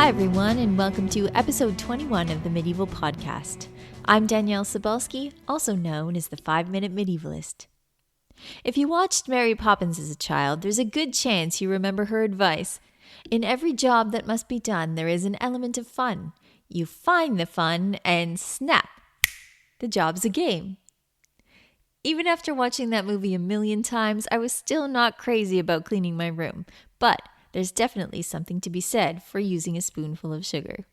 Hi, everyone, and welcome to episode 21 of the Medieval Podcast. I'm Danièle Cebulski, also known as the 5-Minute Medievalist. If you watched Mary Poppins as a child, there's a good chance you remember her advice. In every job that must be done, there is an element of fun. You find the fun, and snap, the job's a game. Even after watching that movie a million times, I was still not crazy about cleaning my room, but there's definitely something to be said for using a spoonful of sugar.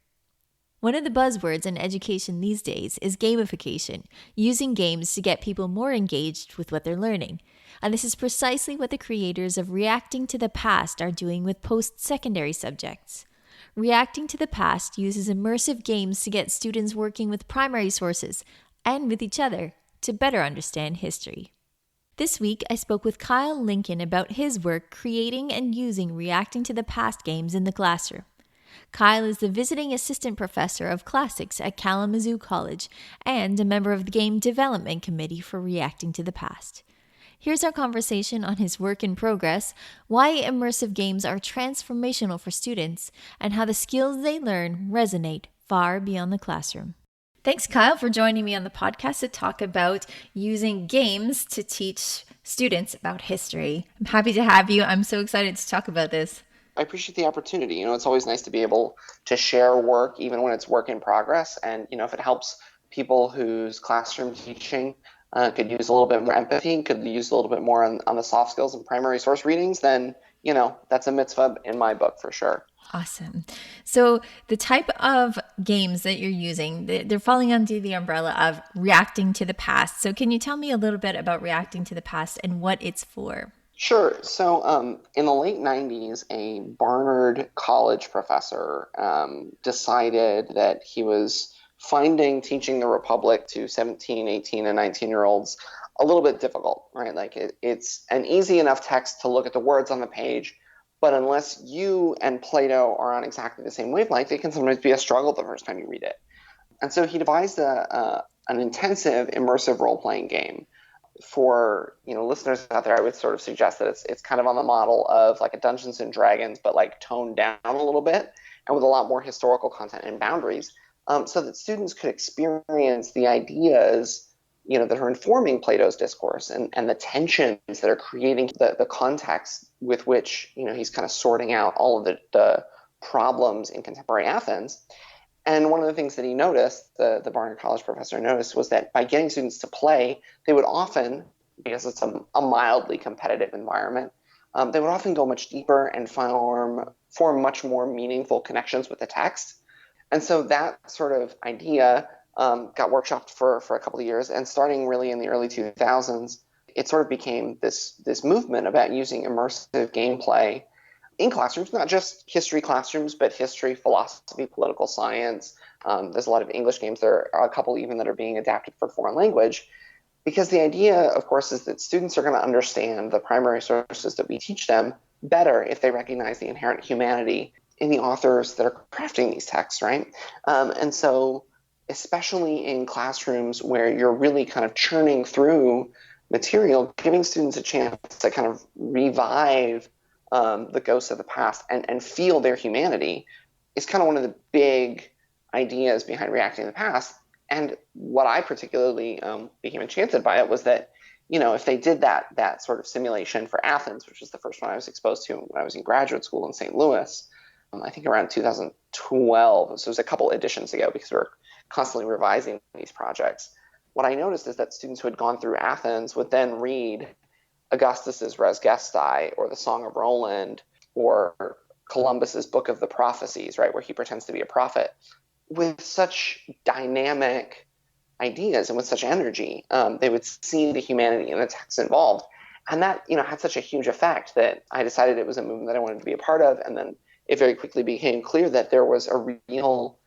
One of the buzzwords in education these days is gamification, using games to get people more engaged with what they're learning. And this is precisely what the creators of Reacting to the Past are doing with post-secondary subjects. Reacting to the Past uses immersive games to get students working with primary sources and with each other to better understand history. This week, I spoke with Kyle Lincoln about his work creating and using Reacting to the Past games in the classroom. Kyle is the visiting assistant professor of classics at Kalamazoo College and a member of the Game Development Committee for Reacting to the Past. Here's our conversation on his work in progress, why immersive games are transformational for students, and how the skills they learn resonate far beyond the classroom. Thanks, Kyle, for joining me on the podcast to talk about using games to teach students about history. I'm happy to have you. I'm so excited to talk about this. I appreciate the opportunity. It's always nice to be able to share work, even when it's work in progress. And, if it helps people whose classroom teaching could use a little bit more empathy, could use a little bit more on the soft skills and primary source readings, then, that's a mitzvah in my book for sure. Awesome. So the type of games that you're using, they're falling under the umbrella of reacting to the past. So can you tell me a little bit about reacting to the past and what it's for? Sure. So in the late 90s, a Barnard College professor decided that he was finding teaching the Republic to 17, 18, and 19-year-olds a little bit difficult, right? Like it's an easy enough text to look at the words on the page, but unless you and Plato are on exactly the same wavelength, it can sometimes be a struggle the first time you read it. And so he devised an intensive immersive role-playing game. For listeners out there, I would sort of suggest that it's kind of on the model of like a Dungeons and Dragons, but like toned down a little bit and with a lot more historical content and boundaries, so that students could experience the ideas that are informing Plato's discourse and the tensions that are creating the context with which he's kind of sorting out all of the problems in contemporary Athens. And one of the things that he noticed, the Barnard College professor noticed, was that by getting students to play, they would often, because it's a mildly competitive environment, they would often go much deeper and form much more meaningful connections with the text. And so that sort of idea got workshopped for a couple of years, and starting really in the early 2000s, it sort of became this movement about using immersive gameplay in classrooms, not just history classrooms, but history, philosophy, political science. There's a lot of English games. There are a couple even that are being adapted for foreign language, because the idea, of course, is that students are going to understand the primary sources that we teach them better if they recognize the inherent humanity in the authors that are crafting these texts, right? And so especially in classrooms where you're really kind of churning through material, giving students a chance to kind of revive the ghosts of the past and feel their humanity is kind of one of the big ideas behind Reacting to the Past. And what I particularly became enchanted by it was that, if they did that sort of simulation for Athens, which was the first one I was exposed to when I was in graduate school in St. Louis, I think around 2012, so it was a couple editions ago because we're constantly revising these projects. What I noticed is that students who had gone through Athens would then read Augustus's Res Gestae or the Song of Roland or Columbus's Book of the Prophecies, right, where he pretends to be a prophet, with such dynamic ideas and with such energy. They would see the humanity in the text involved. And that, had such a huge effect that I decided it was a movement that I wanted to be a part of. And then it very quickly became clear that there was a real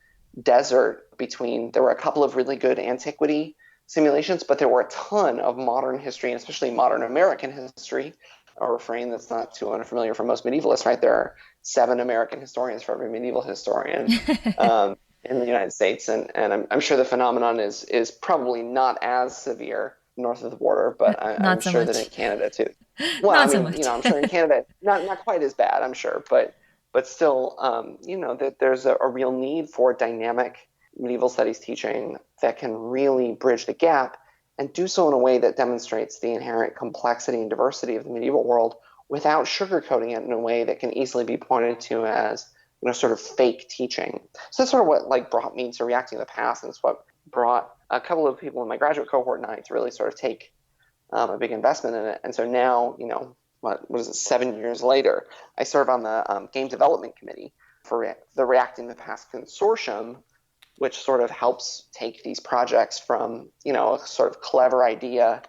desert between, there were a couple of really good antiquity simulations, but there were a ton of modern history, and especially modern American history, a refrain that's not too unfamiliar for most medievalists, right? There are 7 American historians for every medieval historian in the United States, and I'm sure the phenomenon is probably not as severe north of the border, but I'm sure that in Canada too. Well, Not so much. I'm sure in Canada, not quite as bad, I'm sure, but but still, that there's a real need for dynamic medieval studies teaching that can really bridge the gap and do so in a way that demonstrates the inherent complexity and diversity of the medieval world without sugarcoating it in a way that can easily be pointed to as sort of fake teaching. So that's sort of what brought me to Reacting to the Past, and it's what brought a couple of people in my graduate cohort and I to really sort of take a big investment in it. And so now, what was it, 7 years later, I serve on the game development committee for the Reacting to the Past consortium, which sort of helps take these projects from, a sort of clever idea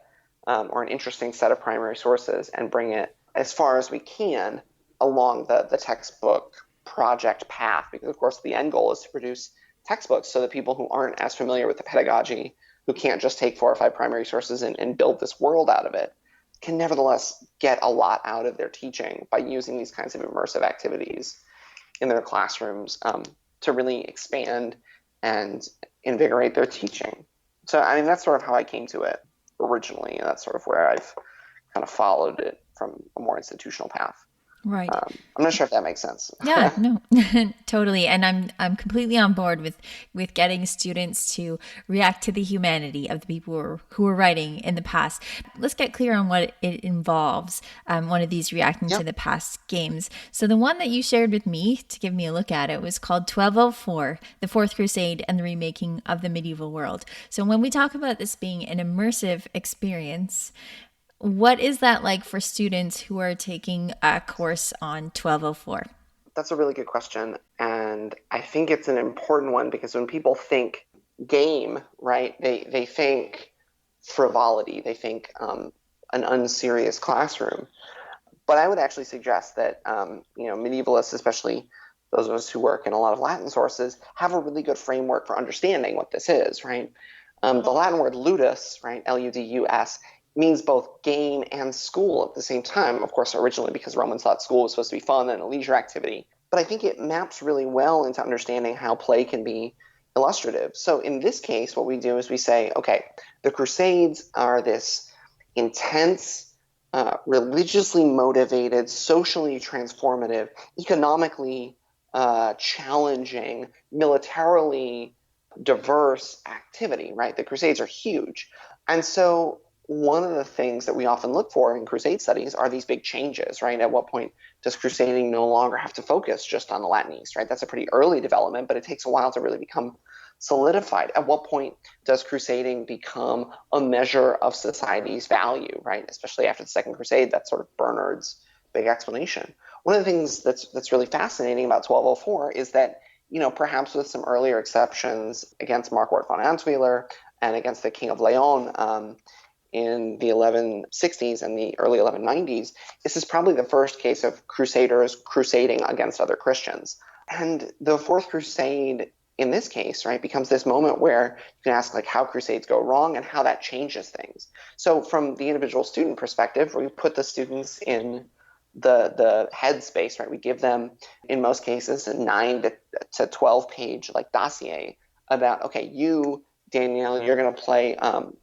or an interesting set of primary sources and bring it as far as we can along the textbook project path, because of course the end goal is to produce textbooks so that people who aren't as familiar with the pedagogy, who can't just take 4 or 5 primary sources and build this world out of it, can nevertheless get a lot out of their teaching by using these kinds of immersive activities in their classrooms to really expand and invigorate their teaching. So, I mean, that's sort of how I came to it originally, and that's sort of where I've kind of followed it from a more institutional path. Right. I'm not sure if that makes sense. Yeah, no, totally. And I'm completely on board with getting students to react to the humanity of the people who were writing in the past. Let's get clear on what it involves, one of these reacting to the past games. So the one that you shared with me to give me a look at it was called 1204, the Fourth Crusade and the Remaking of the Medieval World. So when we talk about this being an immersive experience, what is that like for students who are taking a course on 1204? That's a really good question. And I think it's an important one because when people think game, right, they think frivolity, they think an unserious classroom. But I would actually suggest that, medievalists, especially those of us who work in a lot of Latin sources, have a really good framework for understanding what this is, right? The Latin word ludus, right, Ludus, means both game and school at the same time, of course, originally because Romans thought school was supposed to be fun and a leisure activity. But I think it maps really well into understanding how play can be illustrative. So in this case, what we do is we say, okay, the Crusades are this intense, religiously motivated, socially transformative, economically challenging, militarily diverse activity, right? The Crusades are huge. And so one of the things that we often look for in crusade studies are these big changes, right? At what point does crusading no longer have to focus just on the Latin East, right? That's a pretty early development, but it takes a while to really become solidified. At what point does crusading become a measure of society's value, right? Especially after the Second Crusade, that's sort of Bernard's big explanation. One of the things that's really fascinating about 1204 is that, perhaps with some earlier exceptions against Marquard von Antweiler and against the King of Leon, in the 1160s and the early 1190s, this is probably the first case of crusaders crusading against other Christians. And the Fourth Crusade, in this case, right, becomes this moment where you can ask, how crusades go wrong and how that changes things. So from the individual student perspective, we put the students in the headspace, right? We give them, in most cases, a 9 to 12 page dossier about, okay, you, Danièle, you're going to play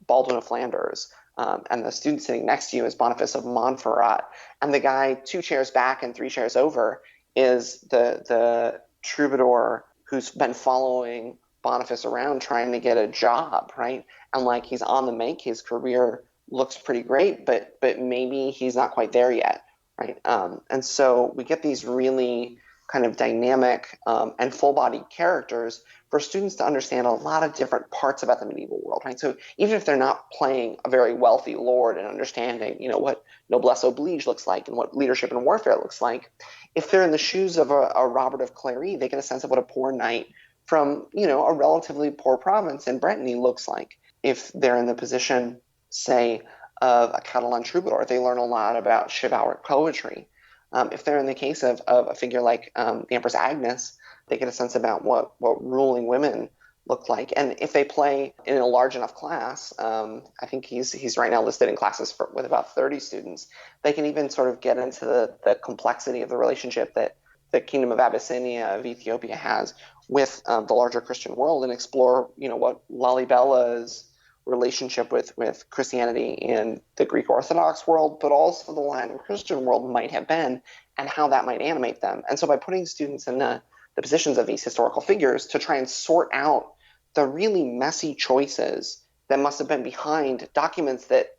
Baldwin of Flanders, and the student sitting next to you is Boniface of Montferrat, and the guy 2 chairs back and 3 chairs over is the troubadour who's been following Boniface around trying to get a job, right? And he's on the make, his career looks pretty great, but maybe he's not quite there yet, right? And so we get these really kind of dynamic and full-bodied characters for students to understand a lot of different parts about the medieval world, right? So even if they're not playing a very wealthy lord and understanding, what noblesse oblige looks like and what leadership and warfare looks like, if they're in the shoes of a Robert of Clary, they get a sense of what a poor knight from, a relatively poor province in Brittany looks like. If they're in the position, say, of a Catalan troubadour, they learn a lot about chivalric poetry. If they're in the case of a figure like the Empress Agnes, they get a sense about what ruling women look like. And if they play in a large enough class, I think he's right now listed in classes with about 30 students, they can even sort of get into the complexity of the relationship that the Kingdom of Abyssinia, of Ethiopia, has with the larger Christian world and explore, what Lalibela's relationship with Christianity in the Greek Orthodox world, but also the Latin Christian world might have been, and how that might animate them. And so by putting students in the positions of these historical figures to try and sort out the really messy choices that must have been behind documents that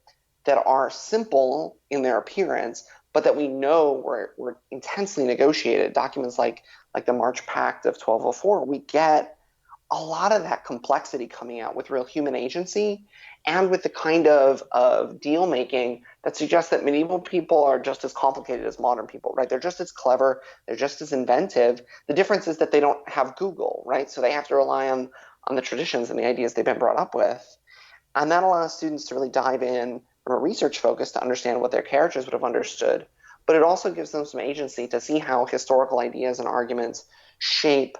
are simple in their appearance, but that we know were intensely negotiated, documents like the March Pact of 1204, we get a lot of that complexity coming out with real human agency and with the kind of deal making that suggests that medieval people are just as complicated as modern people, right? They're just as clever, they're just as inventive. The difference is that they don't have Google, right? So they have to rely on the traditions and the ideas they've been brought up with. And that allows students to really dive in from a research focus to understand what their characters would have understood. But it also gives them some agency to see how historical ideas and arguments shape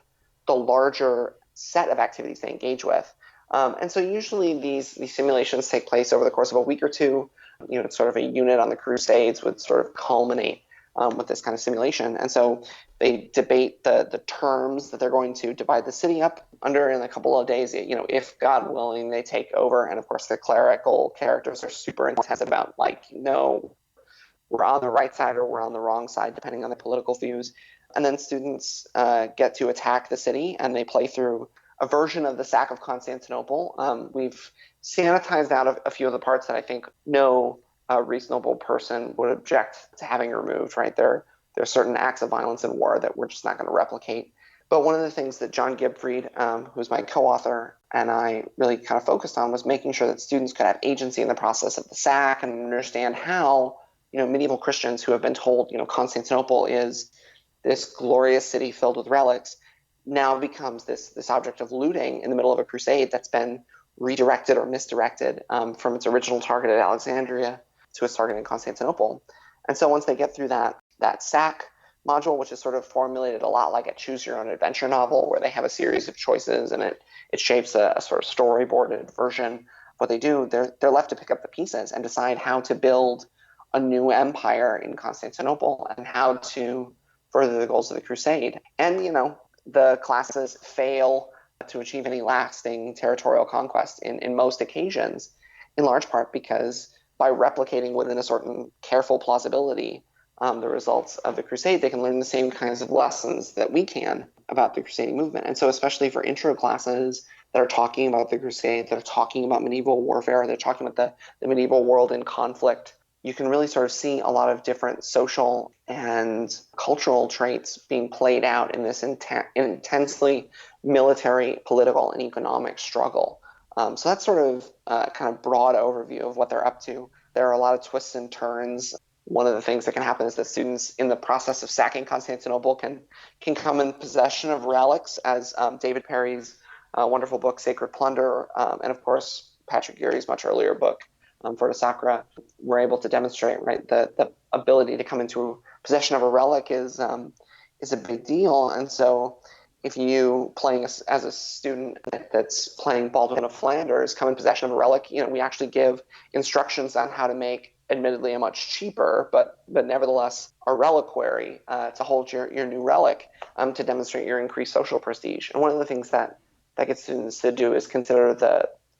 the larger set of activities they engage with. And so usually these simulations take place over the course of a week or two. It's sort of a unit on the Crusades would sort of culminate with this kind of simulation. And so they debate the terms that they're going to divide the city up under in a couple of days. If God willing, they take over. And of course, the clerical characters are super intense about no, we're on the right side or we're on the wrong side, depending on the political views. And then students get to attack the city, and they play through a version of the sack of Constantinople. We've sanitized out a few of the parts that I think no reasonable person would object to having removed, right? There are certain acts of violence and war that we're just not going to replicate. But one of the things that John Gibfried, who's my co-author, and I really kind of focused on was making sure that students could have agency in the process of the sack and understand how, medieval Christians who have been told, Constantinople is this glorious city filled with relics, now becomes this object of looting in the middle of a crusade that's been redirected or misdirected from its original target at Alexandria to its target in Constantinople. And so once they get through that sack module, which is sort of formulated a lot like a choose-your-own-adventure novel, where they have a series of choices and it shapes a sort of storyboarded version of what they do, they're left to pick up the pieces and decide how to build a new empire in Constantinople and how to further the goals of the crusade. And, the classes fail to achieve any lasting territorial conquest in most occasions, in large part because by replicating within a certain careful plausibility the results of the crusade, they can learn the same kinds of lessons that we can about the crusading movement. And so especially for intro classes that are talking about the crusade, that are talking about medieval warfare, they're talking about the medieval world in conflict, you can really sort of see a lot of different social and cultural traits being played out in this intensely military, political, and economic struggle. So that's sort of kind of broad overview of what they're up to. There are a lot of twists and turns. One of the things that can happen is that students in the process of sacking Constantinople can come in possession of relics, as David Perry's wonderful book, Sacred Plunder, and of course, Patrick Geary's much earlier book, Forte Sacra, were able to demonstrate, right, the ability to come into possession of a relic is a big deal. And so if you, playing as a student that's playing Baldwin of Flanders, come in possession of a relic, we actually give instructions on how to make admittedly a much cheaper, but nevertheless a reliquary to hold your new relic to demonstrate your increased social prestige. And one of the things that gets students to do is consider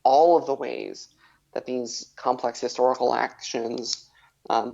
all of the ways that these complex historical actions,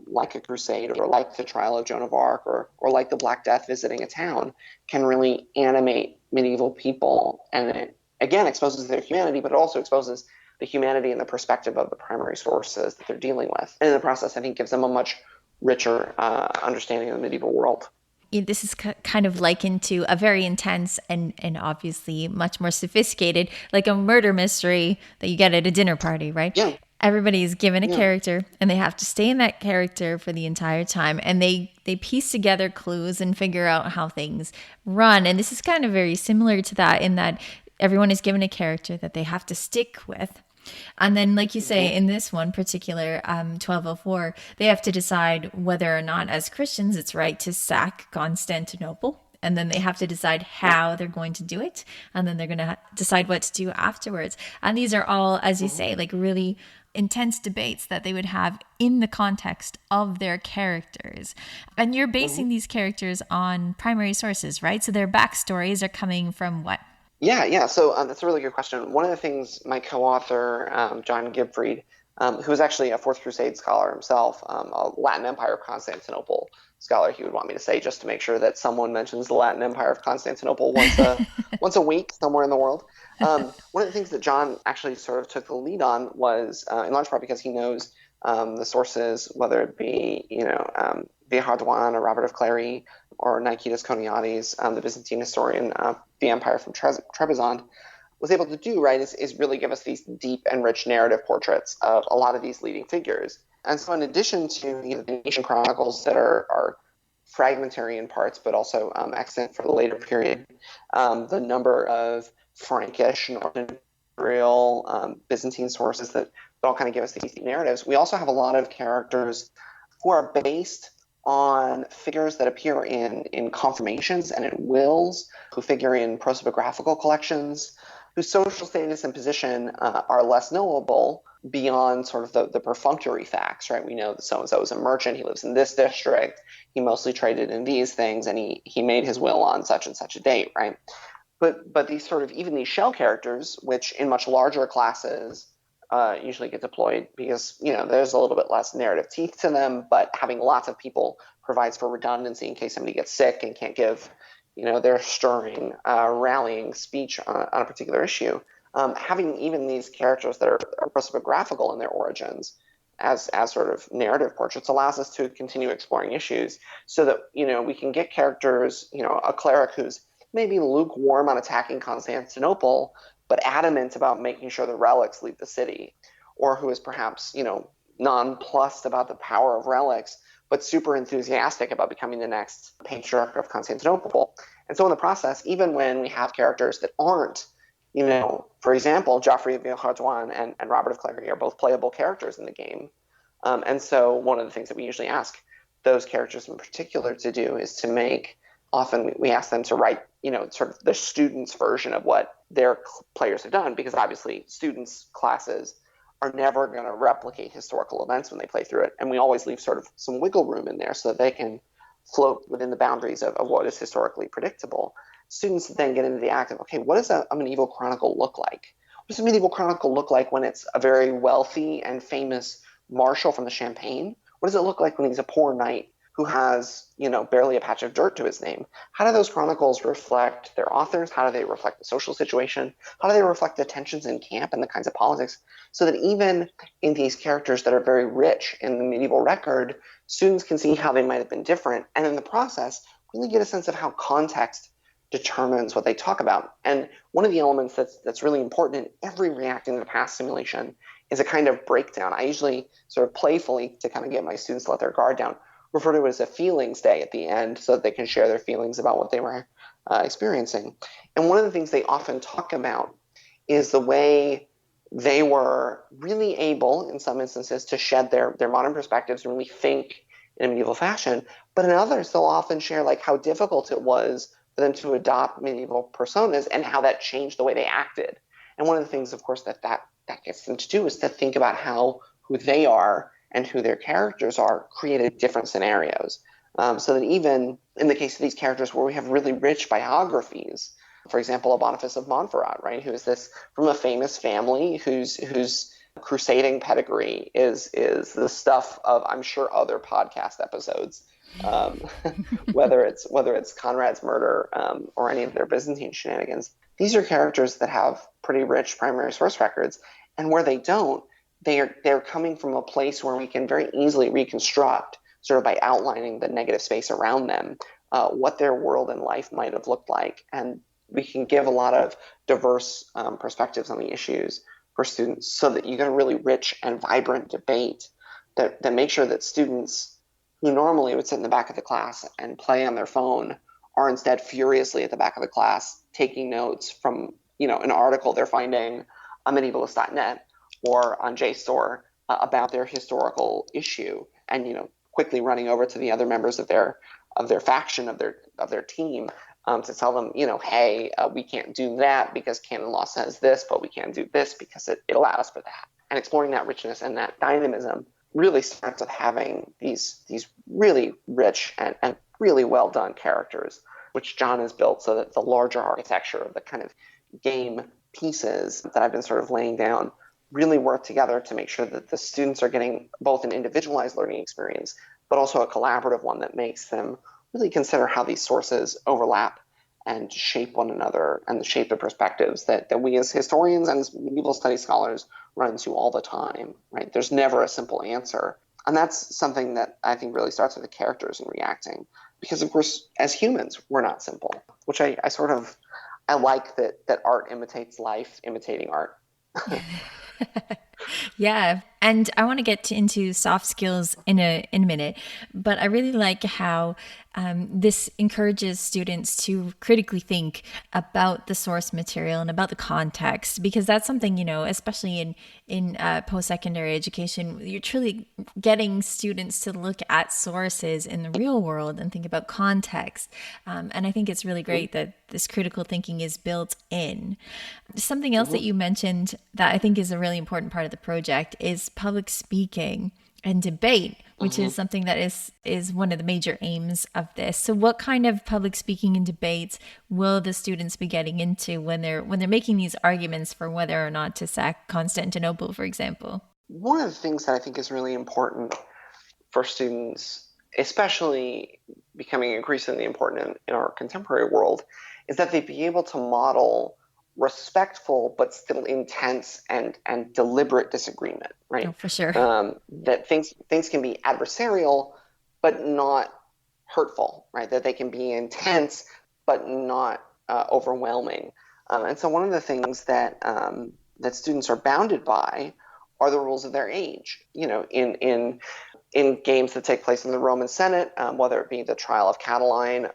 like a crusade or like the trial of Joan of Arc or like the Black Death visiting a town, can really animate medieval people. And it, again, exposes their humanity, but it also exposes the humanity and the perspective of the primary sources that they're dealing with. And in the process, I think gives them a much richer understanding of the medieval world. This is kind of likened to a very intense and obviously much more sophisticated, like a murder mystery that you get at a dinner party, right? Yeah. Everybody is given a character and they have to stay in that character for the entire time. And they piece together clues and figure out how things run. And this is kind of very similar to that in that everyone is given a character that they have to stick with. And then, like you say, in this one particular 1204, they have to decide whether or not, as Christians, it's right to sack Constantinople. And then they have to decide how they're going to do it. And then they're going to decide what to do afterwards. And these are all, as you say, like really intense debates that they would have in the context of their characters. And you're basing these characters on primary sources, right? So their backstories are coming from what? Yeah. So that's a really good question. One of the things my co-author, John Gibfried, who is actually a Fourth Crusade scholar himself, a Latin Empire of Constantinople scholar, he would want me to say, just to make sure that someone mentions the Latin Empire of Constantinople once a week somewhere in the world. One of the things that John actually sort of took the lead on was, in large part because he knows the sources, whether it be Villehardouin or Robert of Clary or Nikitas Koniates, the Byzantine historian of the empire from Trebizond, was able to do, right, is really give us these deep and rich narrative portraits of a lot of these leading figures. And so in addition to the nation chronicles that are fragmentary in parts, but also extant for the later period, the number of Frankish, Northern Imperial, Byzantine sources that all kind of give us these narratives, we also have a lot of characters who are based on figures that appear in confirmations and in wills, who figure in prosopographical collections, whose social status and position are less knowable beyond sort of the perfunctory facts, right? We know that so-and-so is a merchant, he lives in this district, he mostly traded in these things, and he made his will on such and such a date, right? But these sort of, even these shell characters, which in much larger classes usually get deployed because there's a little bit less narrative teeth to them, but having lots of people provides for redundancy in case somebody gets sick and can't give their stirring rallying speech on a particular issue. Having even these characters that are prosopographical in their origins as sort of narrative portraits allows us to continue exploring issues so that we can get characters, a cleric who's maybe lukewarm on attacking Constantinople, but adamant about making sure the relics leave the city, or who is perhaps, nonplussed about the power of relics, but super enthusiastic about becoming the next patriarch of Constantinople. And so in the process, even when we have characters that aren't, for example, Geoffrey of Villehardouin and Robert of Clary are both playable characters in the game. And so one of the things that we usually ask those characters in particular to do is to make, often we ask them to write, sort of the students' version of what their players have done, because obviously students' classes are never going to replicate historical events when they play through it. And we always leave sort of some wiggle room in there so that they can float within the boundaries of what is historically predictable. Students then get into the act of, okay, what does a medieval chronicle look like? What does a medieval chronicle look like when it's a very wealthy and famous marshal from the Champagne? What does it look like when he's a poor knight who has, barely a patch of dirt to his name? How do those chronicles reflect their authors? How do they reflect the social situation? How do they reflect the tensions in camp and the kinds of politics? So that even in these characters that are very rich in the medieval record, students can see how they might have been different, and in the process, really get a sense of how context determines what they talk about. And one of the elements that's really important in every reacting to the past simulation is a kind of breakdown. I usually sort of playfully, to kind of get my students to let their guard down, refer to it as a feelings day at the end so that they can share their feelings about what they were experiencing. And one of the things they often talk about is the way they were really able, in some instances, to shed their modern perspectives and really think in a medieval fashion. But in others, they'll often share like how difficult it was for them to adopt medieval personas and how that changed the way they acted. And one of the things, of course, that gets them to do is to think about how who they are and who their characters are created different scenarios. So that even in the case of these characters where we have really rich biographies, for example, a Boniface of Montferrat, right, who is this from a famous family whose crusading pedigree is the stuff of, I'm sure, other podcast episodes, whether it's Conrad's murder or any of their Byzantine shenanigans. These are characters that have pretty rich primary source records, and where they don't, they're coming from a place where we can very easily reconstruct, sort of by outlining the negative space around them, what their world and life might have looked like. And we can give a lot of diverse perspectives on the issues for students so that you get a really rich and vibrant debate that makes sure that students who normally would sit in the back of the class and play on their phone are instead furiously at the back of the class taking notes from an article they're finding on medievalist.net or on JSTOR about their historical issue, and quickly running over to the other members of their faction, of their team, to tell them, hey, we can't do that because canon law says this, but we can do this because it allows for that. And exploring that richness and that dynamism really starts with having these really rich and really well done characters, which John has built so that the larger architecture of the kind of game pieces that I've been sort of laying down really work together to make sure that the students are getting both an individualized learning experience, but also a collaborative one that makes them really consider how these sources overlap and shape one another and shape the perspectives that we as historians and as medieval studies scholars run into all the time, right? There's never a simple answer. And that's something that I think really starts with the characters and reacting. Because, of course, as humans, we're not simple, which I like that art imitates life, imitating art. Yeah. And I want to get into soft skills in a minute, but I really like how this encourages students to critically think about the source material and about the context, because that's something, especially in post-secondary education, you're truly getting students to look at sources in the real world and think about context. And I think it's really great that this critical thinking is built in. Something else that you mentioned that I think is a really important part of the project is public speaking and debate, which is something that is one of the major aims of this. So what kind of public speaking and debates will the students be getting into when they're making these arguments for whether or not to sack Constantinople, for example? One of the things that I think is really important for students, especially becoming increasingly important in our contemporary world, is that they be able to model respectful but still intense and deliberate disagreement, right? Oh, for sure. That things can be adversarial but not hurtful, right? That they can be intense but not overwhelming. And so one of the things that that students are bounded by are the rules of their age. In games that take place in the Roman Senate, whether it be the trial of Catiline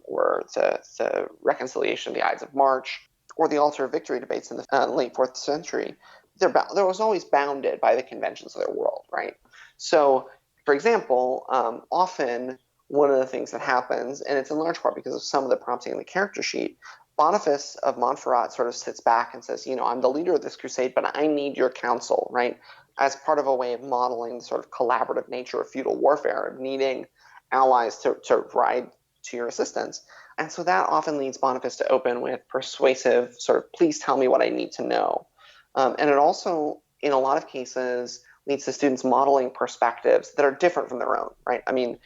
or the reconciliation of the Ides of March, or the Altar of Victory debates in the late 4th century, there was always bounded by the conventions of their world, right? So, for example, often one of the things that happens, and it's in large part because of some of the prompting in the character sheet, Boniface of Montferrat sort of sits back and says, I'm the leader of this crusade, but I need your counsel, right? As part of a way of modeling the sort of collaborative nature of feudal warfare, of needing allies to ride to your assistance. And so that often leads Boniface to open with persuasive sort of, please tell me what I need to know. And it also, in a lot of cases, leads to students modeling perspectives that are different from their own, right? I mean,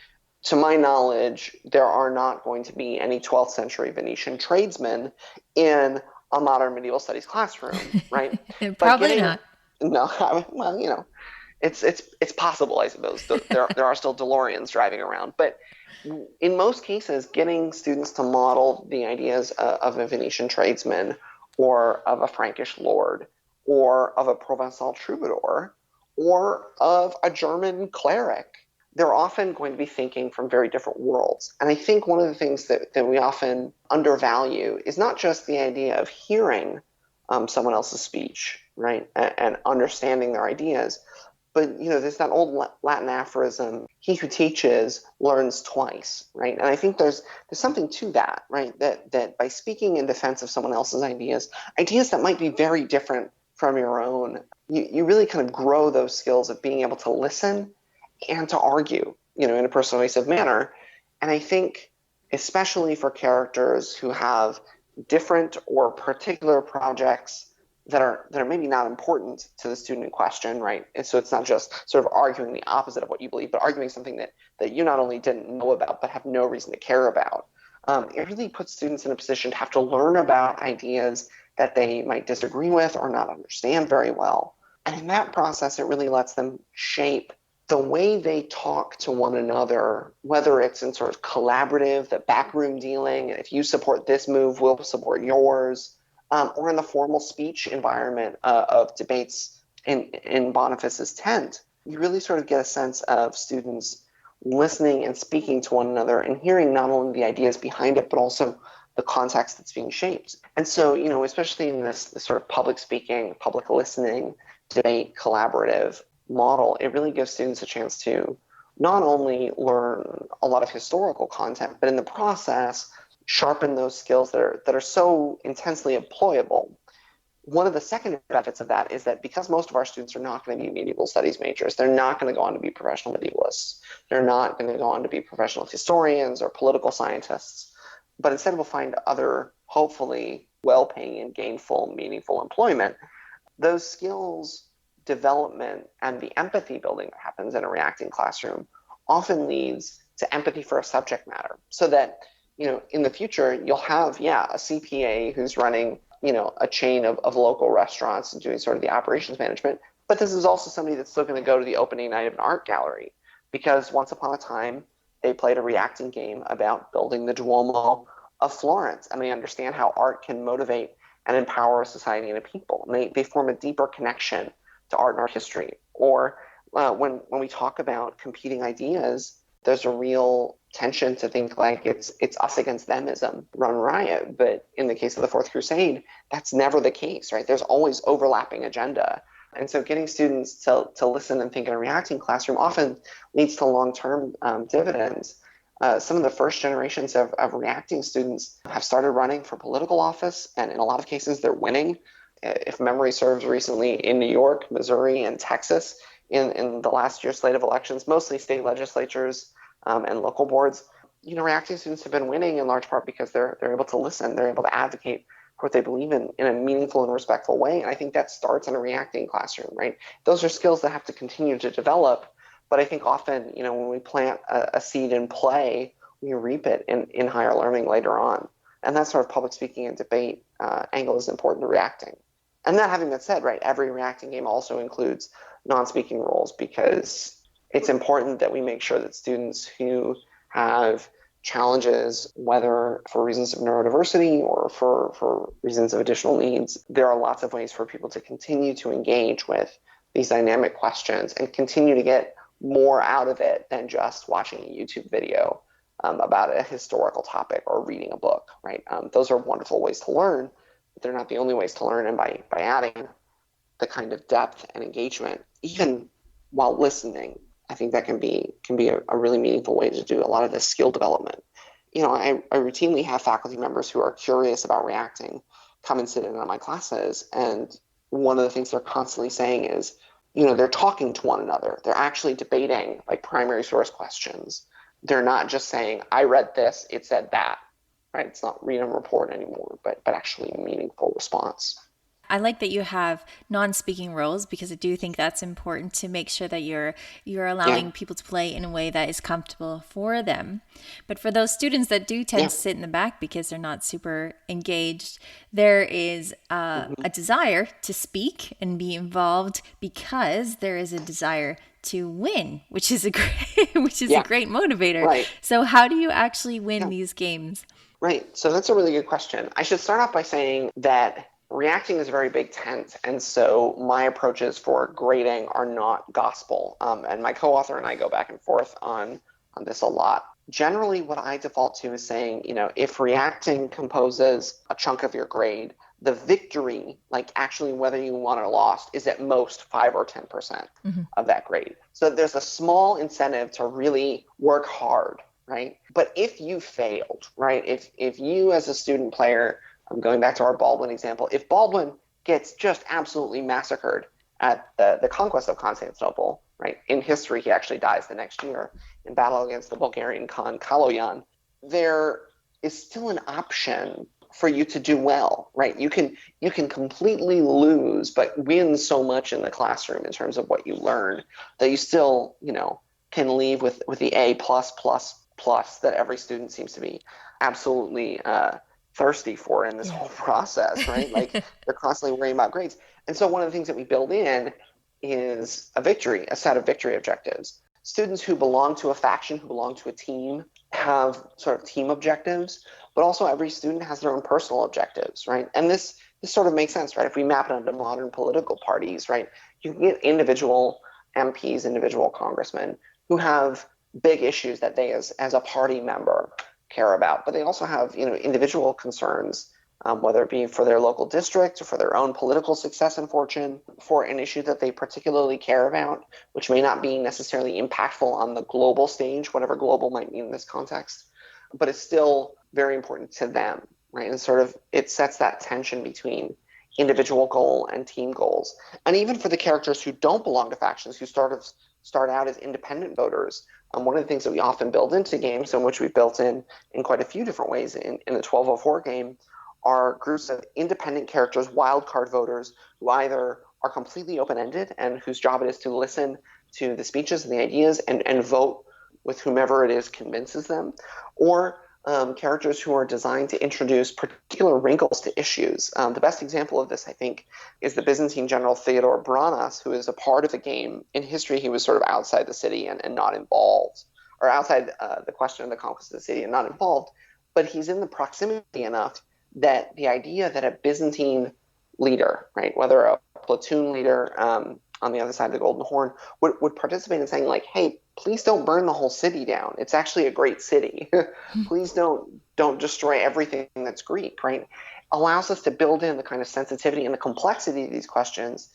to my knowledge, there are not going to be any 12th century Venetian tradesmen in a modern medieval studies classroom, right? Probably not. No, well, it's possible, I suppose. There are still DeLoreans driving around, but in most cases, getting students to model the ideas of a Venetian tradesman or of a Frankish lord or of a Provençal troubadour or of a German cleric, they're often going to be thinking from very different worlds. And I think one of the things that we often undervalue is not just the idea of hearing someone else's speech, right, and understanding their ideas, but there's that old Latin aphorism: "He who teaches learns twice," right? And I think there's something to that, right? That by speaking in defense of someone else's ideas that might be very different from your own, you really kind of grow those skills of being able to listen and to argue, in a persuasive manner. And I think, especially for characters who have different or particular projects that are maybe not important to the student in question, right? And so it's not just sort of arguing the opposite of what you believe, but arguing something that you not only didn't know about, but have no reason to care about. It really puts students in a position to have to learn about ideas that they might disagree with or not understand very well. And in that process, it really lets them shape the way they talk to one another, whether it's in sort of collaborative, the backroom dealing, if you support this move, we'll support yours, or in the formal speech environment of debates in Boniface's tent. You really sort of get a sense of students listening and speaking to one another and hearing not only the ideas behind it, but also the context that's being shaped. And so, especially in this sort of public speaking, public listening, debate, collaborative model, it really gives students a chance to not only learn a lot of historical content, but in the process, sharpen those skills that are so intensely employable. One of the secondary benefits of that is that because most of our students are not going to be medieval studies majors, they're not going to go on to be professional medievalists. They're not going to go on to be professional historians or political scientists, but instead we'll find other, hopefully, well-paying and gainful, meaningful employment. Those skills development and the empathy building that happens in a reacting classroom often leads to empathy for a subject matter, so that in the future you'll have a CPA who's running a chain of local restaurants and doing sort of the operations management, but this is also somebody that's still going to go to the opening night of an art gallery because once upon a time they played a reacting game about building the Duomo of Florence, and they understand how art can motivate and empower a society and a people, and they form a deeper connection to art and art history. Or when we talk about competing ideas, there's a real tension to think like it's us against themism run riot. But in the case of the Fourth Crusade, that's never the case, right? There's always overlapping agenda. And so getting students to listen and think in a reacting classroom often leads to long-term dividends. Some of the first generations of reacting students have started running for political office, and in a lot of cases they're winning. If memory serves, recently in New York, Missouri, and Texas, in the last year's slate of elections, mostly state legislatures and local boards, reacting students have been winning in large part because they're able to listen, they're able to advocate for what they believe in a meaningful and respectful way. And I think that starts in a reacting classroom, right? Those are skills that have to continue to develop. But I think often, when we plant a seed in play, we reap it in higher learning later on. And that sort of public speaking and debate angle is important to reacting. And that having been said, right, every reacting game also includes non-speaking roles, because it's important that we make sure that students who have challenges, whether for reasons of neurodiversity or for reasons of additional needs, there are lots of ways for people to continue to engage with these dynamic questions and continue to get more out of it than just watching a YouTube video about a historical topic or reading a book, right? Those are wonderful ways to learn, but they're not the only ways to learn. And by adding the kind of depth and engagement, even while listening, I think that can be a really meaningful way to do a lot of this skill development. I routinely have faculty members who are curious about reacting come and sit in on my classes, and one of the things they're constantly saying is, they're talking to one another. They're actually debating like primary source questions. They're not just saying, I read this, it said that, right? It's not read and report anymore, but actually a meaningful response. I like that you have non-speaking roles, because I do think that's important to make sure that you're allowing people to play in a way that is comfortable for them. But for those students that do tend to sit in the back because they're not super engaged, there is a desire to speak and be involved because there is a desire to win, which is a great a great motivator. Right. So how do you actually win these games? Right. So that's a really good question. I should start off by saying that reacting is a very big tent, and so my approaches for grading are not gospel. And my co-author and I go back and forth on this a lot. Generally, what I default to is saying, if reacting composes a chunk of your grade, the victory, like actually whether you won or lost, is at most 5 or 10% of that grade. So there's a small incentive to really work hard, right? But if you failed, right, if you as a student player, I'm going back to our Baldwin example, if Baldwin gets just absolutely massacred at the conquest of Constantinople, right, in history he actually dies the next year in battle against the Bulgarian Khan Kaloyan, there is still an option for you to do well, right? You can completely lose, but win so much in the classroom in terms of what you learn that you still, can leave with the A+++ that every student seems to be absolutely thirsty for in this whole process, right? Like they're constantly worrying about grades. And so one of the things that we build in is a set of victory objectives. Students who belong to a faction, who belong to a team, have sort of team objectives, but also every student has their own personal objectives, right? And this sort of makes sense, right? If we map it onto modern political parties, right, you can get individual MPs, individual congressmen who have big issues that they as a party member care about, but they also have individual concerns, whether it be for their local district or for their own political success and fortune, for an issue that they particularly care about, which may not be necessarily impactful on the global stage, whatever global might mean in this context, but it's still very important to them, right? And sort of it sets that tension between individual goal and team goals. And even for the characters who don't belong to factions, who start out as independent voters, one of the things that we often build into games, and which we've built in quite a few different ways in the 1204 game, are groups of independent characters, wildcard voters, who either are completely open-ended and whose job it is to listen to the speeches and the ideas and vote with whomever it is convinces them, or characters who are designed to introduce particular wrinkles to issues. The best example of this, I think, is the Byzantine general Theodore Branas, who is a part of the game. In history, he was sort of outside the city and not involved, or outside the question of the conquest of the city and not involved, but he's in the proximity enough that the idea that a Byzantine leader, right, whether a platoon leader on the other side of the Golden Horn, would participate in saying, like, hey, please don't burn the whole city down. It's actually a great city. Please don't destroy everything that's Greek, right? Allows us to build in the kind of sensitivity and the complexity of these questions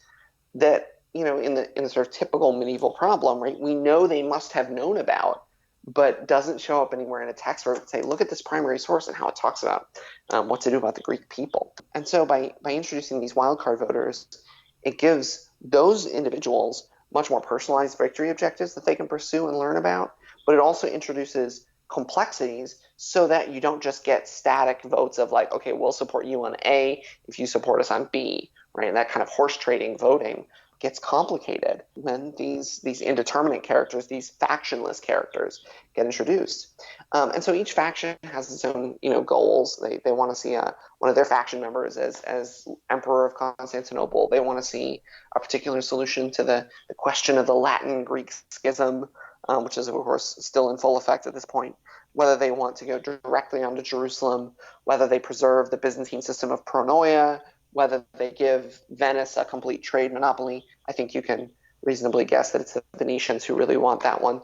that, in the sort of typical medieval problem, right, we know they must have known about, but doesn't show up anywhere in a text where it would say, look at this primary source and how it talks about what to do about the Greek people. And so by introducing these wildcard voters, it gives those individuals much more personalized victory objectives that they can pursue and learn about, but it also introduces complexities so that you don't just get static votes of like, okay, we'll support you on A if you support us on B, right? And that kind of horse trading voting gets complicated when these indeterminate characters, these factionless characters, get introduced. And so each faction has its own, goals. They want to see one of their faction members as Emperor of Constantinople. They want to see a particular solution to the question of the Latin-Greek schism, which is, of course, still in full effect at this point. Whether they want to go directly onto Jerusalem, whether they preserve the Byzantine system of pronoia, whether they give Venice a complete trade monopoly. I think you can reasonably guess that it's the Venetians who really want that one.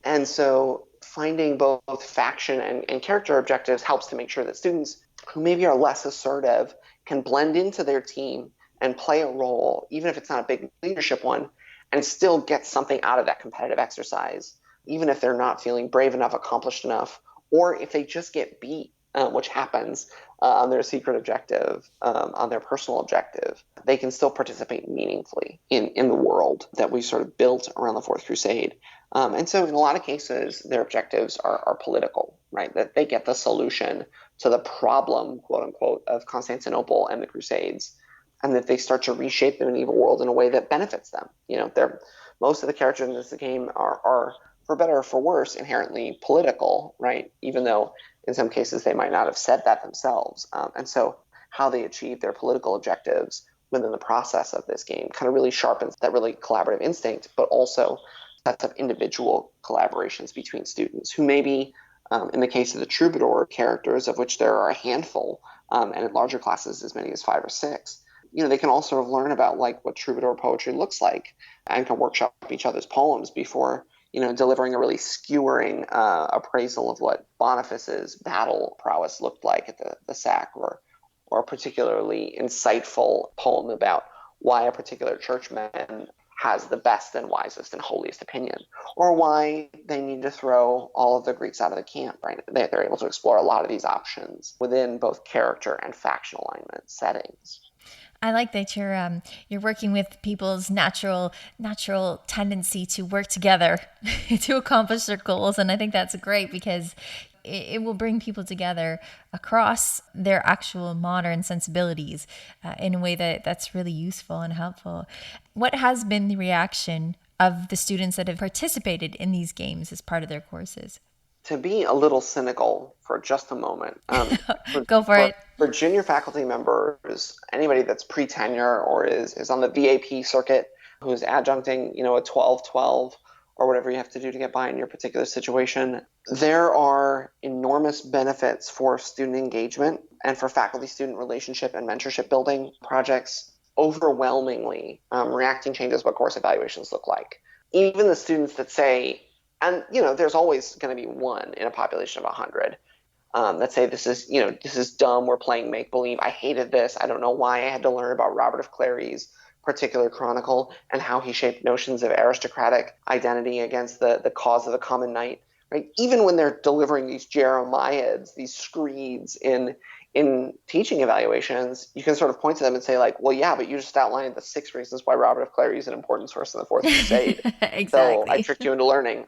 And so finding both faction and character objectives helps to make sure that students who maybe are less assertive can blend into their team and play a role, even if it's not a big leadership one, and still get something out of that competitive exercise, even if they're not feeling brave enough, accomplished enough, or if they just get beat, which happens on their secret objective, on their personal objective, they can still participate meaningfully in the world that we sort of built around the Fourth Crusade. And so in a lot of cases, their objectives are political, right? That they get the solution to the problem, quote unquote, of Constantinople and the Crusades, and that they start to reshape the medieval world in a way that benefits them. Most of the characters in this game are, for better or for worse, inherently political, right? Even though in some cases they might not have said that themselves. And so how they achieve their political objectives within the process of this game kind of really sharpens that really collaborative instinct, but also sets up individual collaborations between students who maybe, in the case of the troubadour characters, of which there are a handful, and in larger classes as many as 5 or 6, they can all sort of learn about like what troubadour poetry looks like and can workshop each other's poems before delivering a really skewering appraisal of what Boniface's battle prowess looked like at the sack, or a particularly insightful poem about why a particular churchman has the best and wisest and holiest opinion, or why they need to throw all of the Greeks out of the camp, right? They're able to explore a lot of these options within both character and faction alignment settings. I like that you're working with people's natural tendency to work together to accomplish their goals, and I think that's great because it will bring people together across their actual modern sensibilities in a way that's really useful and helpful. What has been the reaction of the students that have participated in these games as part of their courses? To be a little cynical for just a moment, Go for it. For junior faculty members, anybody that's pre-tenure or is on the VAP circuit, who's adjuncting, a 12-12 or whatever you have to do to get by in your particular situation, there are enormous benefits for student engagement and for faculty-student relationship and mentorship building projects. Overwhelmingly, reacting changes what course evaluations look like. Even the students that say, and there's always going to be one in a population of 100 that say this is dumb. We're playing make believe. I hated this. I don't know why I had to learn about Robert of Clary's particular chronicle and how he shaped notions of aristocratic identity against the cause of the common knight. Right? Even when they're delivering these Jeremiads, these screeds in teaching evaluations, you can sort of point to them and say like, well, yeah, but you just outlined the 6 reasons why Robert of Clary is an important source in the Fourth Crusade. Exactly. So I tricked you into learning.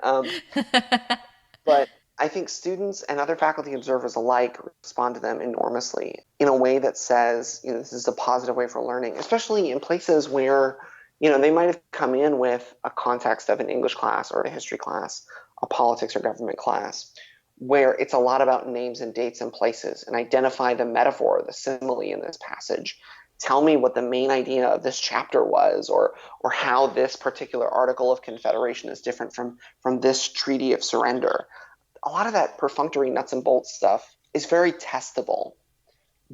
But I think students and other faculty observers alike respond to them enormously in a way that says, this is a positive way for learning, especially in places where, they might have come in with a context of an English class or a history class, a politics or government class, where it's a lot about names and dates and places, and identify the metaphor, the simile in this passage. Tell me what the main idea of this chapter was, or how this particular article of confederation is different from this treaty of surrender. A lot of that perfunctory nuts and bolts stuff is very testable.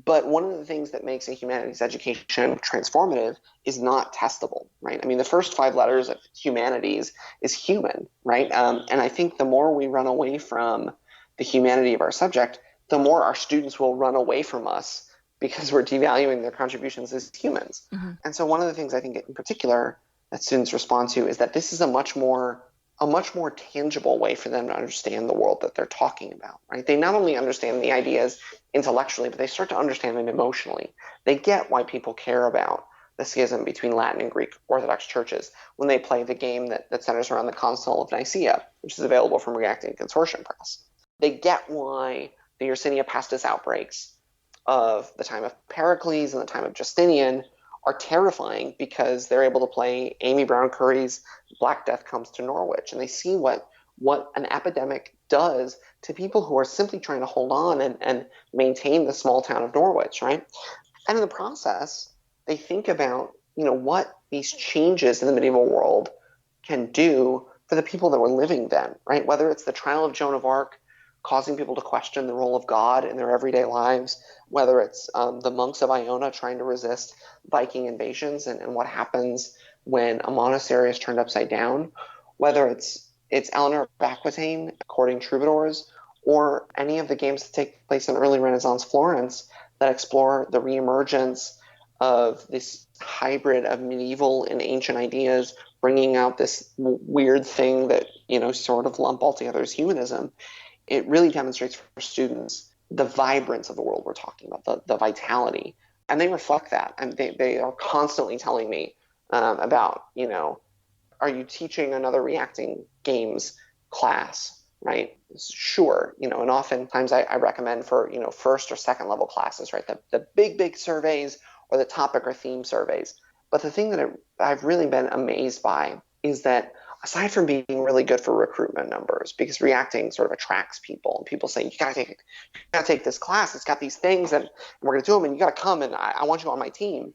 But one of the things that makes a humanities education transformative is not testable, right? I mean, the first 5 letters of humanities is human, right? And I think the more we run away from the humanity of our subject, the more our students will run away from us because we're devaluing their contributions as humans. Mm-hmm. And so one of the things I think in particular that students respond to is that this is a much more tangible way for them to understand the world that they're talking about, right? They not only understand the ideas intellectually, but they start to understand them emotionally. They get why people care about the schism between Latin and Greek Orthodox churches when they play the game that centers around the Council of Nicaea, which is available from Reacting Consortium Press. They get why the Yersinia Pestis outbreaks of the time of Pericles and the time of Justinian are terrifying because they're able to play Amy Brown Curry's Black Death Comes to Norwich, and they see what an epidemic does to people who are simply trying to hold on and maintain the small town of Norwich, right? And in the process, they think about, what these changes in the medieval world can do for the people that were living then, right? Whether it's the trial of Joan of Arc causing people to question the role of God in their everyday lives, whether it's the monks of Iona trying to resist Viking invasions and what happens when a monastery is turned upside down, whether it's Eleanor of Aquitaine courting troubadours, or any of the games that take place in early Renaissance Florence that explore the reemergence of this hybrid of medieval and ancient ideas, bringing out this weird thing that, sort of lump all together as humanism. It really demonstrates for students the vibrance of the world we're talking about, the vitality. And they reflect that. And they are constantly telling me about, are you teaching another reacting games class, right? Sure. And oftentimes I recommend for, first or second level classes, right? The big surveys or the topic or theme surveys. But the thing that I've really been amazed by is that aside from being really good for recruitment numbers, because reacting sort of attracts people, and people say, you gotta take this class, it's got these things, and we're gonna do them, and you gotta come, and I want you on my team.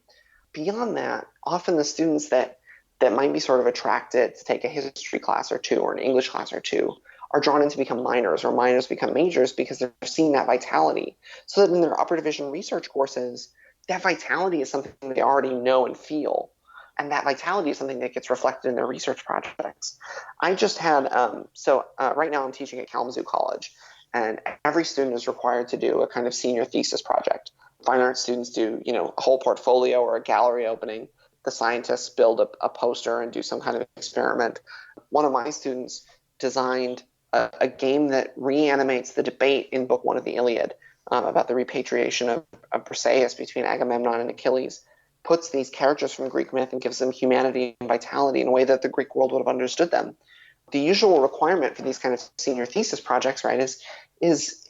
Beyond that, often the students that might be sort of attracted to take a history class or two or an English class or two are drawn in to become minors, or minors become majors because they're seeing that vitality. So that in their upper division research courses, that vitality is something they already know and feel. And that vitality is something that gets reflected in their research projects. I just had, right now I'm teaching at Kalamazoo College, and every student is required to do a kind of senior thesis project. Fine arts students do, a whole portfolio or a gallery opening. The scientists build a poster and do some kind of experiment. One of my students designed a game that reanimates the debate in Book 1 of the Iliad about the repatriation of Briseis between Agamemnon and Achilles. Puts these characters from Greek myth and gives them humanity and vitality in a way that the Greek world would have understood them. The usual requirement for these kind of senior thesis projects, right, is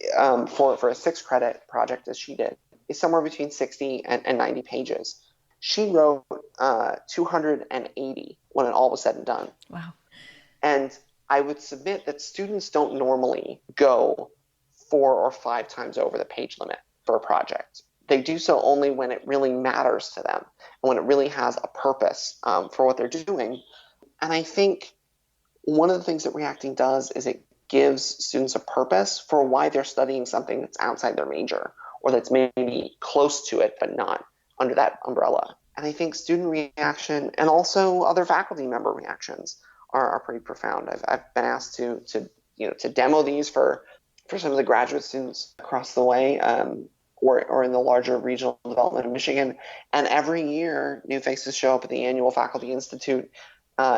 for a 6-credit project, as she did, is somewhere between 60 and 90 pages. She wrote 280 when it all was said and done. Wow. And I would submit that students don't normally go 4 or 5 times over the page limit for a project. They do so only when it really matters to them and when it really has a purpose for what they're doing. And I think one of the things that reacting does is it gives students a purpose for why they're studying something that's outside their major or that's maybe close to it but not under that umbrella. And I think student reaction and also other faculty member reactions are pretty profound. I've been asked to demo these for some of the graduate students across the way. Or in the larger regional development of Michigan. And every year, new faces show up at the annual Faculty Institute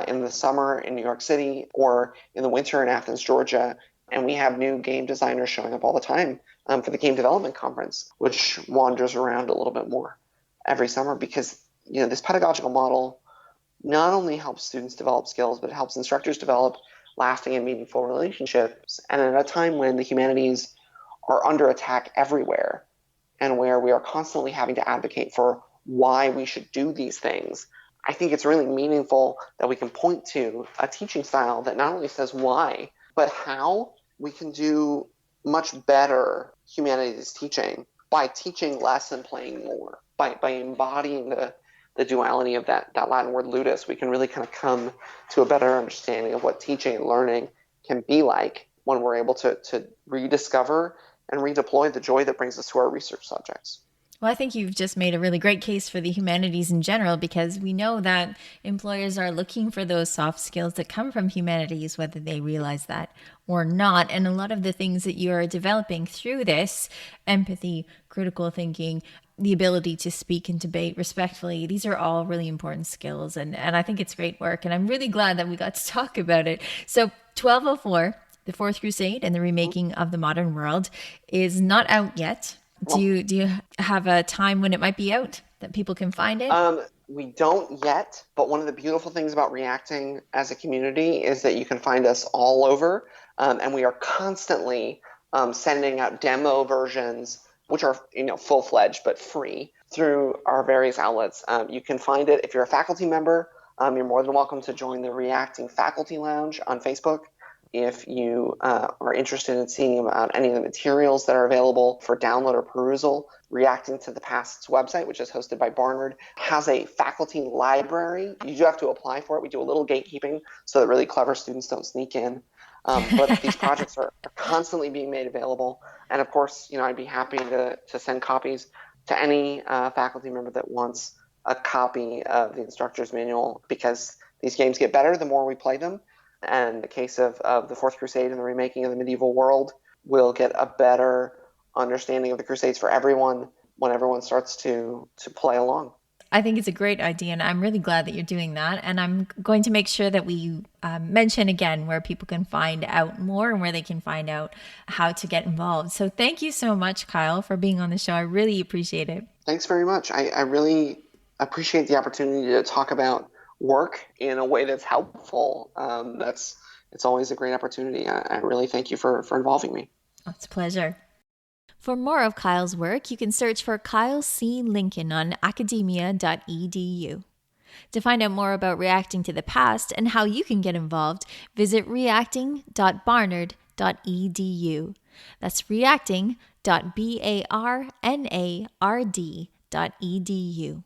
in the summer in New York City or in the winter in Athens, Georgia. And we have new game designers showing up all the time for the Game Development Conference, which wanders around a little bit more every summer because this pedagogical model not only helps students develop skills, but it helps instructors develop lasting and meaningful relationships. And at a time when the humanities are under attack everywhere, and where we are constantly having to advocate for why we should do these things, I think it's really meaningful that we can point to a teaching style that not only says why, but how we can do much better humanities teaching by teaching less and playing more. By embodying the duality of that Latin word ludus, we can really kind of come to a better understanding of what teaching and learning can be like when we're able to rediscover and redeploy the joy that brings us to our research subjects. Well, I think you've just made a really great case for the humanities in general, because we know that employers are looking for those soft skills that come from humanities, whether they realize that or not. And a lot of the things that you're developing through this, empathy, critical thinking, the ability to speak and debate respectfully, these are all really important skills. And I think it's great work. And I'm really glad that we got to talk about it. So 1204, The Fourth Crusade and the Remaking of the Modern World, is not out yet. Do you have a time when it might be out that people can find it? We don't yet, but one of the beautiful things about Reacting as a community is that you can find us all over, and we are constantly sending out demo versions, which are full-fledged but free, through our various outlets. You can find it if you're a faculty member. You're more than welcome to join the Reacting Faculty Lounge on Facebook. If you are interested in seeing about any of the materials that are available for download or perusal, Reacting to the Past's website, which is hosted by Barnard, has a faculty library. You do have to apply for it. We do a little gatekeeping so that really clever students don't sneak in. But these projects are constantly being made available. And of course, I'd be happy to send copies to any faculty member that wants a copy of the instructor's manual, because these games get better the more we play them. And in the case of the Fourth Crusade and the remaking of the medieval world, we'll get a better understanding of the Crusades for everyone when everyone starts to play along. I think it's a great idea, and I'm really glad that you're doing that. And I'm going to make sure that we mention again where people can find out more and where they can find out how to get involved. So thank you so much, Kyle, for being on the show. I really appreciate it. Thanks very much. I really appreciate the opportunity to talk about work in a way that's helpful. It's always a great opportunity. I really thank you for involving me. Oh, it's a pleasure. For more of Kyle's work, you can search for Kyle C. Lincoln on academia.edu. To find out more about Reacting to the Past and how you can get involved, visit reacting.barnard.edu. That's reacting.barnard.edu.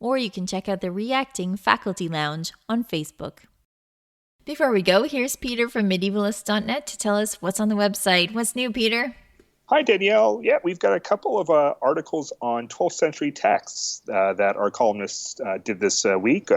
Or you can check out the Reacting Faculty Lounge on Facebook. Before we go, here's Peter from medievalist.net to tell us what's on the website. What's new, Peter? Hi, Danielle. Yeah, we've got a couple of articles on 12th century texts that our columnists did this week.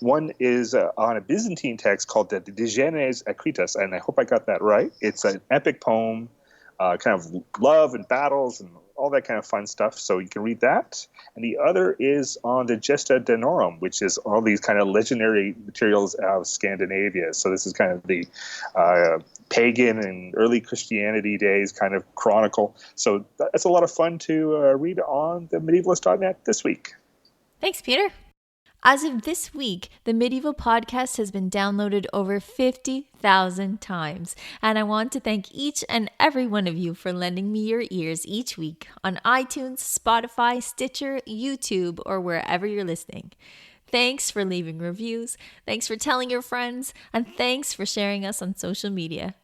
One is on a Byzantine text called the Digenes Acritas, and I hope I got that right. It's an epic poem, kind of love and battles and all that kind of fun stuff, so you can read that. And the other is on the Gesta Danorum, which is all these kind of legendary materials of Scandinavia. So this is kind of the pagan and early Christianity days kind of chronicle. So that's a lot of fun to read on the medievalist.net this week. Thanks, Peter. As of this week, the Medieval Podcast has been downloaded over 50,000 times, and I want to thank each and every one of you for lending me your ears each week on iTunes, Spotify, Stitcher, YouTube, or wherever you're listening. Thanks for leaving reviews, thanks for telling your friends, and thanks for sharing us on social media.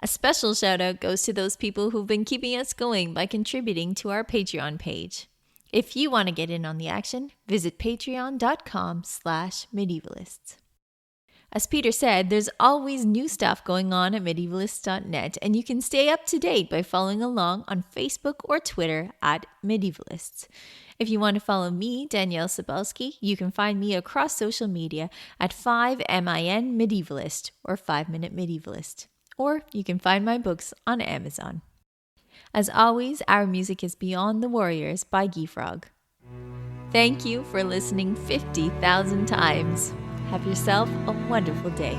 A special shout out goes to those people who've been keeping us going by contributing to our Patreon page. If you want to get in on the action, visit patreon.com/medievalists. As Peter said, there's always new stuff going on at medievalists.net, and you can stay up to date by following along on Facebook or Twitter at Medievalists. If you want to follow me, Danièle Cybulski, you can find me across social media at 5MIN Medievalist or 5 Minute Medievalist. Or you can find my books on Amazon. As always, our music is Beyond the Warriors by Geefrog. Thank you for listening 50,000 times. Have yourself a wonderful day.